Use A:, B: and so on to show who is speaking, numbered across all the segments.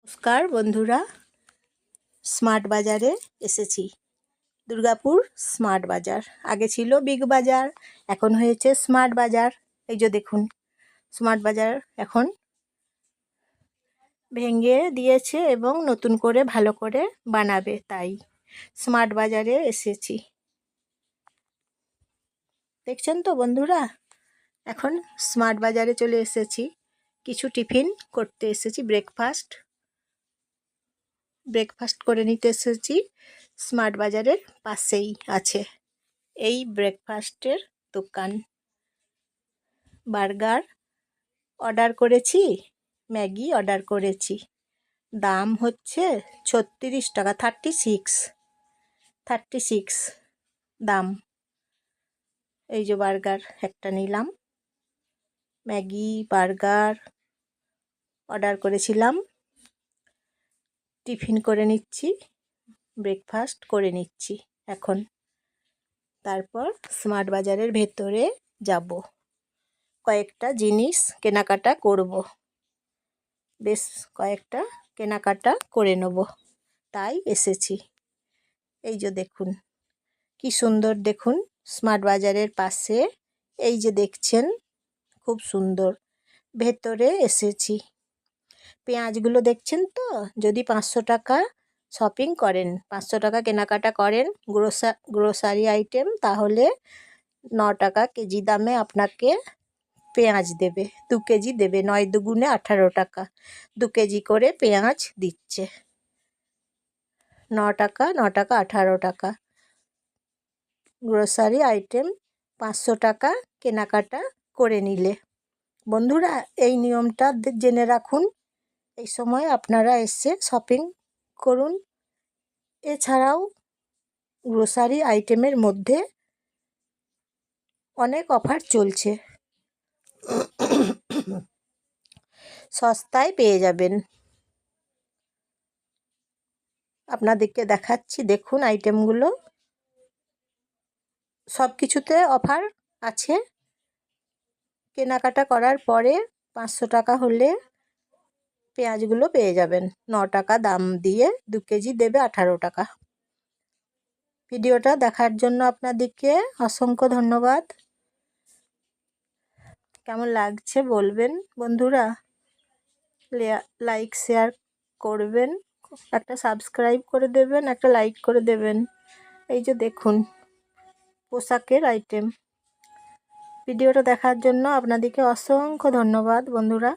A: নমস্কার বন্ধুরা, স্মার্ট বাজারে এসেছি। দুর্গাপুর স্মার্ট বাজার, আগে ছিল বিগ বাজার, এখন হয়েছে স্মার্ট বাজার। এই যে দেখুন, স্মার্ট বাজার এখন ভেঙে দিয়েছে এবং নতুন করে ভালো করে বানাবে, তাই স্মার্ট বাজারে এসেছি। দেখছেন তো বন্ধুরা, এখন স্মার্ট বাজারে চলে এসেছি। কিছু টিফিন করতে এসেছি, ব্রেকফাস্ট করে নিতে এসেছি। স্মার্ট বাজারের পাশেই আছে এই ব্রেকফাস্টের দোকান। বার্গার অর্ডার করেছি, ম্যাগি অর্ডার করেছি। দাম হচ্ছে 36 টাকা, 36 দাম। এই যে বার্গার একটা নিলাম, ম্যাগি বার্গার অর্ডার করেছিলাম। টিফিন করে নিচ্ছি, ব্রেকফাস্ট করে নিচ্ছি এখন। তারপর স্মার্ট বাজারের ভেতরে যাব, কয়েকটা জিনিস কেনাকাটা করব, বেশ কয়েকটা কেনাকাটা করে নেব, তাই এসেছি। এই যে দেখুন কি সুন্দর, দেখুন স্মার্ট বাজারের পাশে এই যে দেখছেন, খুব সুন্দর। ভেতরে এসেছি, পেঁয়াজগুলো দেখছেন তো, যদি 500 টাকা শপিং করেন, 500 টাকা কেনাকাটা করেন গ্রোসারি আইটেম, তাহলে 9 টাকা কেজি দামে আপনাকে পেঁয়াজ দেবে, 2 কেজি দেবে। 9 দুগুণে 18 টাকা, 2 কেজি করে পেঁয়াজ দিচ্ছে। 9 টাকা 18 টাকা গ্রোসারি আইটেম 500 টাকা কেনাকাটা করে নিলে। বন্ধুরা, এই নিয়মটা জেনে রাখুন, এই সময় আপনারা এসে শপিং করুন। এছাড়াও গ্রোসারি আইটেমের মধ্যে অনেক অফার চলছে, সস্তায় পেয়ে যাবেন। আপনাদেরকে দেখাচ্ছি, দেখুন আইটেমগুলো, সব কিছুতে অফার আছে। কেনাকাটা করার পরে 500 টাকা হলে পেঁয়াজগুলো পেয়ে যাবেন 9 টাকা দাম দিয়ে, 2 কেজি দেবে 18 টাকা। ভিডিওটা দেখার জন্য আপনাদেরকে অসংখ্য ধন্যবাদ। কেমন লাগছে বলবেন বন্ধুরা, লাইক শেয়ার করবেন, একটা সাবস্ক্রাইব করে দেবেন, একটা লাইক করে দেবেন। এই যে দেখুন পোশাকের আইটেম। ভিডিওটা দেখার জন্য আপনাদেরকে অসংখ্য ধন্যবাদ বন্ধুরা,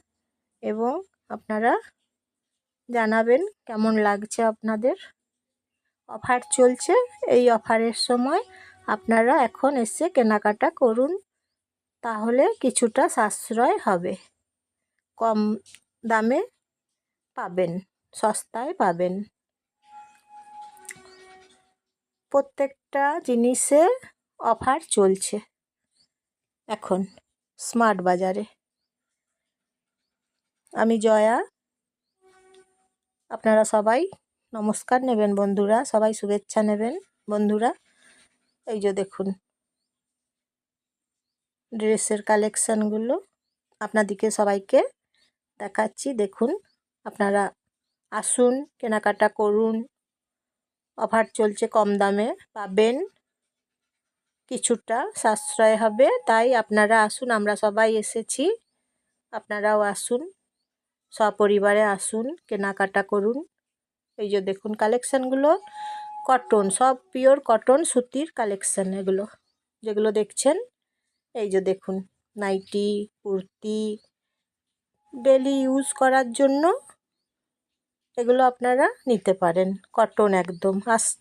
A: এবং আপনারা জানাবেন কেমন লাগছে আপনাদের। অফার চলছে, এই অফারের সময় আপনারা এখন এসে কেনাকাটা করুন, তাহলে কিছুটা সাশ্রয় হবে, কম দামে পাবেন, সস্তায় পাবেন। প্রত্যেকটা জিনিসে অফার চলছে এখন স্মার্ট বাজারে। আমি জয়া, আপনারা সবাই নমস্কার নেবেন বন্ধুরা, সবাই শুভেচ্ছা নেবেন বন্ধুরা। এই যে দেখুন ড্রেসের কালেকশানগুলো আপনাদেরকে সবাইকে দেখাচ্ছি, দেখুন। আপনারা আসুন, কেনাকাটা করুন, অফার চলছে, কম দামে পাবেন, কিছুটা সাশ্রয় হবে, তাই আপনারা আসুন। আমরা সবাই এসেছি, আপনারাও আসুন, সপরিবারে আসুন, কেনাকাটা করুন। এই যে দেখুন কালেকশানগুলো, কটন, সব পিওর কটন সুতির কালেকশান এগুলো, যেগুলো দেখছেন। এই যে দেখুন নাইটি, কুর্তি, ডেলি ইউজ করার জন্য এগুলো আপনারা নিতে পারেন, কটন একদম আসছে।